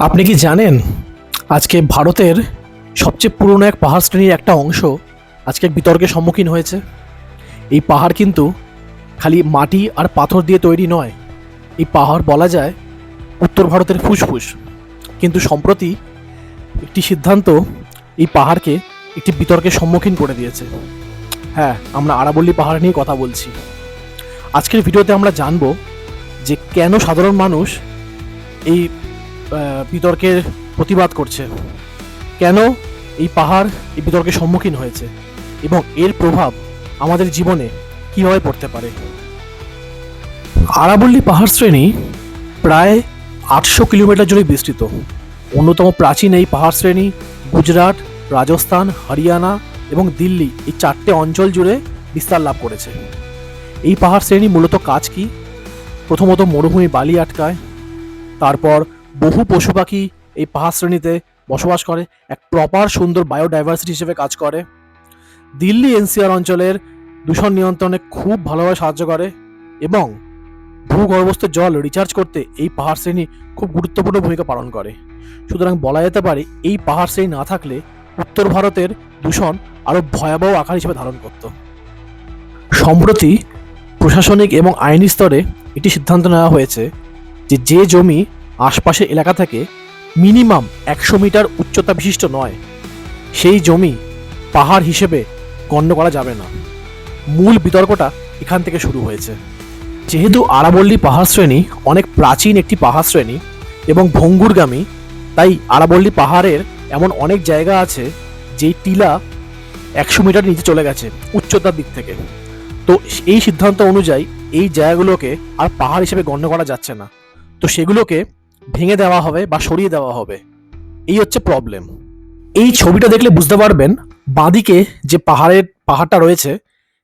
আপনি কি জানেন আজকে ভারতের সবচেয়ে পুরনো এক পাহাড় শ্রেণীর একটা অংশ আজকে এক বিতর্কের সম্মুখীন হয়েছে। এই পাহাড় কিন্তু খালি মাটি আর পাথর দিয়ে তৈরি নয়, এই পাহাড় বলা যায় উত্তর ভারতের ফুসফুস। কিন্তু সম্প্রতি একটি সিদ্ধান্ত এই পাহাড়কে একটি বিতর্কের সম্মুখীন করে দিয়েছে। হ্যাঁ, আমরা আরাবল্লী পাহাড় নিয়ে কথা বলছি। আজকের ভিডিওতে আমরা জানব যে কেন সাধারণ মানুষ এই বিতর্কের প্রতিবাদ করছে, কেন এই পাহাড় এই বিতর্কের সম্মুখীন হয়েছে এবং এর প্রভাব আমাদের জীবনে কীভাবে পড়তে পারে। আরাবল্লী পাহাড় শ্রেণী প্রায় 800 কিলোমিটার জুড়ে বিস্তৃত। অন্যতম প্রাচীন এই পাহাড় শ্রেণী গুজরাট, রাজস্থান, হরিয়ানা এবং দিল্লি এই 4টে অঞ্চল জুড়ে বিস্তার লাভ করেছে। এই পাহাড় শ্রেণী মূলত কাজ কি? প্রথমত মরুভূমি বালি আটকায়, তারপর বহু পশু পাখি এই পাহাড় শ্রেণীতে বসবাস করে, এক প্রপার সুন্দর বায়োডাইভার্সিটি হিসেবে কাজ করে। দিল্লি এনসিআর অঞ্চলের দূষণ নিয়ন্ত্রণে খুব ভালোভাবে সাহায্য করে এবং ভূগর্ভস্থ জল রিচার্জ করতে এই পাহাড় শ্রেণী খুব গুরুত্বপূর্ণ ভূমিকা পালন করে। সুতরাং বলা যেতে পারে এই পাহাড় শ্রেণী না থাকলে উত্তর ভারতের দূষণ আরও ভয়াবহ আকার হিসেবে ধারণ করত। সম্প্রতি প্রশাসনিক এবং আইনি স্তরে একটি সিদ্ধান্ত নেওয়া হয়েছে যে জমি আশপাশের এলাকা থেকে মিনিমাম 100 মিটার উচ্চতা বিশিষ্ট নয়, সেই জমি পাহাড় হিসেবে গণ্য করা যাবে না। মূল বিতর্কটা এখান থেকে শুরু হয়েছে। যেহেতু আরাবল্লী পাহাড় শ্রেণী অনেক প্রাচীন একটি পাহাড় শ্রেণী এবং ভঙ্গুরগামী, তাই আরাবল্লী পাহাড়ের এমন অনেক জায়গা আছে যেই টিলা 100 মিটার নিচে চলে গেছে উচ্চতার দিক থেকে। তো এই সিদ্ধান্ত অনুযায়ী এই জায়গাগুলোকে আর পাহাড় হিসেবে গণ্য করা যাচ্ছে না, তো সেগুলোকে ভেঙে দেওয়া হবে বা সরিয়ে দেওয়া হবে। এই হচ্ছে প্রবলেম। এই ছবিটা দেখলে বুঝতে পারবেন বাঁদিকে যে পাহাড়টা রয়েছে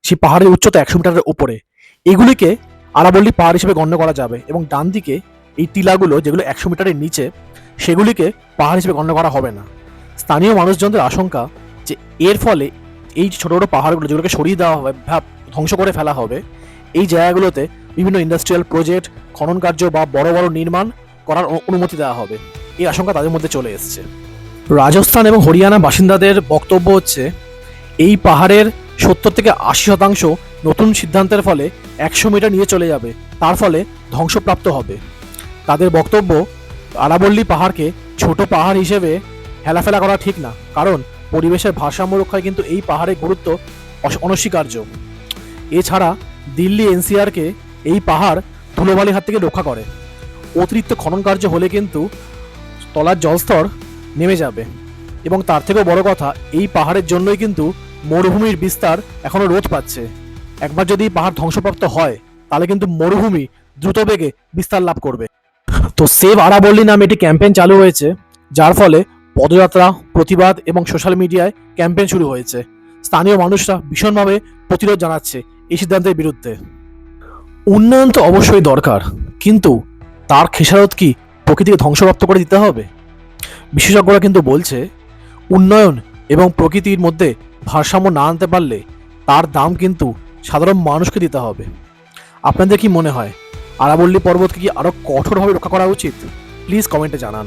সেই পাহাড়ের উচ্চতা 100 মিটারের উপরে, এগুলিকে আরাবল্লী পাহাড় হিসেবে গণ্য করা যাবে এবং ডান দিকে এই টিলাগুলো যেগুলো 100 মিটারের নিচে সেগুলিকে পাহাড় হিসেবে গণ্য করা হবে না। স্থানীয় মানুষজনদের আশঙ্কা যে এর ফলে এই ছোটো ছোটো পাহাড়গুলো যেগুলোকে সরিয়ে দেওয়া হবে, ধ্বংস করে ফেলা হবে, এই জায়গাগুলোতে বিভিন্ন ইন্ডাস্ট্রিয়াল প্রজেক্ট, খনন কার্য বা বড় বড় নির্মাণ করার অনুমতি দেওয়া হবে। এই আশঙ্কা তাদের মধ্যে চলে এসেছে। রাজস্থান এবং হরিয়ানা বাসিন্দাদের বক্তব্য হচ্ছে এই পাহাড়ের 70 থেকে 80% নতুন সিদ্ধান্তের ফলে 100 মিটার নিয়ে চলে যাবে, তার ফলে ধ্বংসপ্রাপ্ত হবে। তাদের বক্তব্য আরাবল্লী পাহাড়কে ছোট পাহাড় হিসেবে হেলাফেলা করা ঠিক না, কারণ পরিবেশের ভারসাম্য রক্ষায় কিন্তু এই পাহাড়ের গুরুত্ব অনস্বীকার্য। এছাড়া দিল্লি এনসিআরকে এই পাহাড় ধুলোবালির হাত থেকে রক্ষা করে। অতিরিক্ত খনন কার্য হলে কিন্তু তলার জলস্তর নেমে যাবে এবং তার থেকেও বড় কথা এই পাহাড়ের জন্যই কিন্তু মরুভূমির বিস্তার এখনো রোধ পাচ্ছে। একবার যদি পাহাড় ধ্বংসপ্রাপ্ত হয় তাহলে কিন্তু মরুভূমি দ্রুত বেগে বিস্তার লাভ করবে। তো সেভ আরাবল্লী নামে একটি ক্যাম্পেইন চালু হয়েছে, যার ফলে পদযাত্রা, প্রতিবাদ এবং সোশ্যাল মিডিয়ায় ক্যাম্পেইন শুরু হয়েছে। স্থানীয় মানুষরা ভীষণভাবে প্রতিরোধ জানাচ্ছে এই সিদ্ধান্তের বিরুদ্ধে। উন্নয়ন তো অবশ্যই দরকার, কিন্তু তার খেসারত কি প্রকৃতিকে ধ্বংসপ্রাপ্ত করে দিতে হবে? বিশেষজ্ঞরা কিন্তু বলছে উন্নয়ন এবং প্রকৃতির মধ্যে ভারসাম্য না আনতে পারলে তার দাম কিন্তু সাধারণ মানুষকে দিতে হবে। আপনাদের কি মনে হয় আরাবল্লী পর্বতকে কি আরও কঠোরভাবে রক্ষা করা উচিত? প্লিজ কমেন্টে জানান।